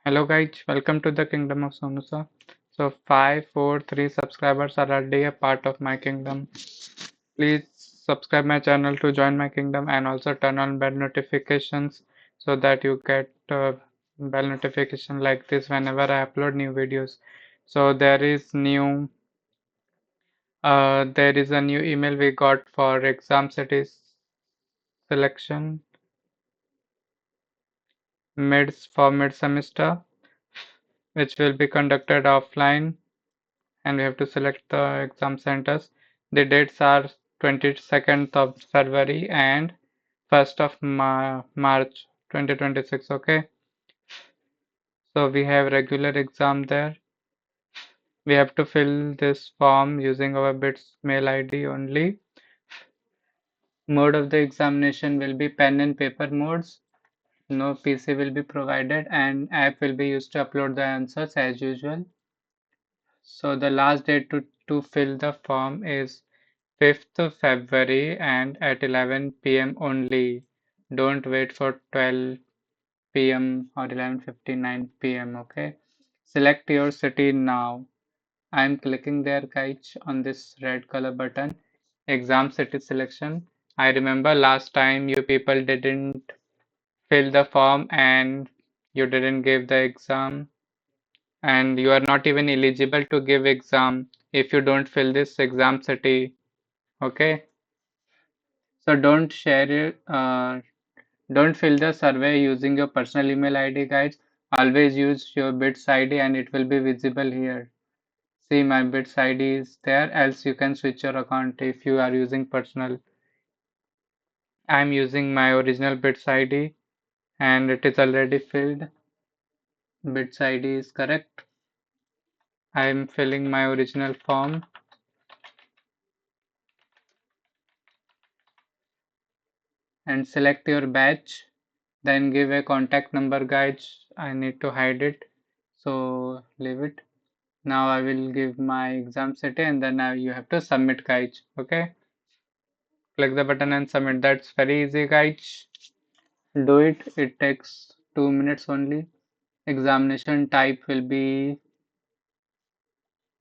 Hello guys, welcome to the kingdom of Sonu sir. So 543 subscribers are already a part of my kingdom. Please subscribe my channel to join my kingdom and also turn on bell notifications so that you get bell notification like this whenever I upload new videos. So there is a new email we got for exam cities selection mid semester, which will be conducted offline, and we have to select the exam centers. The dates are 22nd of February and 1st of March 2026. Okay, so we have regular exam there. We have to fill this form using our BITS mail ID only. Mode of the examination will be pen and paper modes. No PC will be provided, and app will be used to upload the answers as usual. So the last date to fill the form is 5th of February and at 11 p.m. only. Don't wait for 12 p.m. or 11:59 p.m. Okay. Select your city now. I'm clicking there, guys, on this red color button. Exam city selection. I remember last time you people didn't fill the form and you didn't give the exam, and you are not even eligible to give exam if you don't fill this exam city. Okay. So don't fill the survey using your personal email ID, guys. Always use your BITS ID and it will be visible here. See, my BITS ID is there, else you can switch your account if you are using personal. I'm using my original BITS ID and it is already filled. BITS ID is correct. I'm filling my original form and select your batch. Then give a contact number, guys. I need to hide it, so leave it. Now I will give my exam city and then you have to submit, guys. Okay, click the button and submit. That's very easy, guys. Do it. It takes 2 minutes only. Examination type will be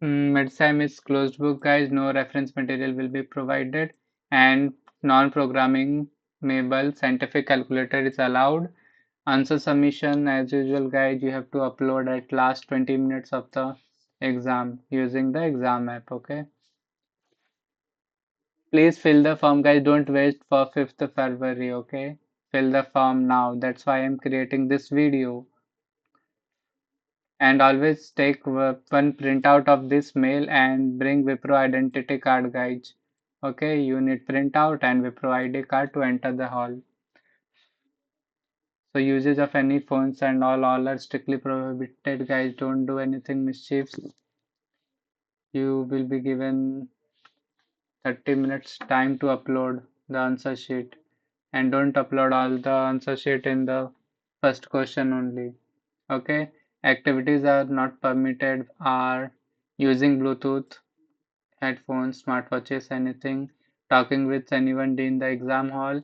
mid-sem is closed book, guys. No reference material will be provided, and non-programming mable scientific calculator is allowed. Answer submission as usual, guys. You have to upload at last 20 minutes of the exam using the exam app. Okay. Please fill the form, guys. Don't wait for 5th of February, okay? Fill the form now. That's why I'm creating this video. And always take one printout of this mail and bring Wipro identity card, guys. Okay, you need printout and Wipro ID card to enter the hall. So usage of any phones and all are strictly prohibited, guys. Don't do anything mischief. You will be given 30 minutes time to upload the answer sheet. And don't upload all the answer sheet in the first question only. Okay, activities are not permitted are using Bluetooth, headphones, smartwatches, anything, talking with anyone in the exam hall.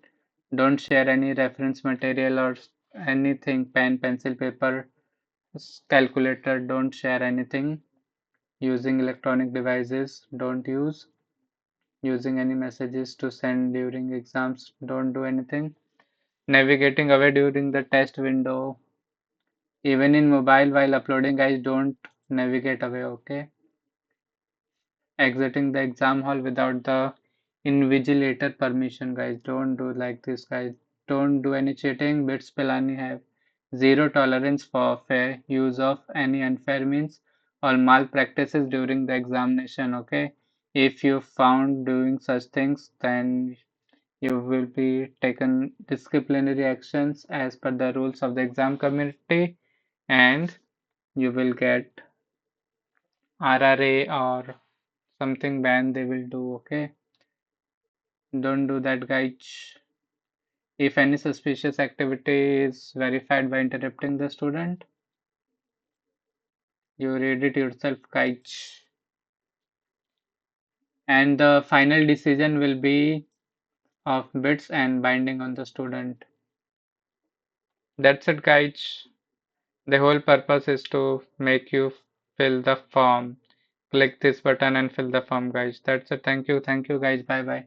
Don't share any reference material or anything, pen, pencil, paper, calculator. Don't share anything. Using electronic devices, don't use. Using any messages to send during exams, don't do anything. Navigating away during the test window. Even in mobile while uploading, guys, don't navigate away, okay? Exiting the exam hall without the invigilator permission, guys. Don't do like this, guys. Don't do any cheating. Bits Pilani have zero tolerance for fair use of any unfair means or malpractices during the examination, okay? If you found doing such things, then you will be taken disciplinary actions as per the rules of the exam committee, and you will get RRA or something ban they will do, okay? Don't do that, guys. If any suspicious activity is verified by interrupting the student, you read it yourself, guys. And the final decision will be of bits and binding on the student. That's it, guys. The whole purpose is to make you fill the form. Click this button and fill the form, guys. That's it. Thank you. Thank you, guys. Bye bye.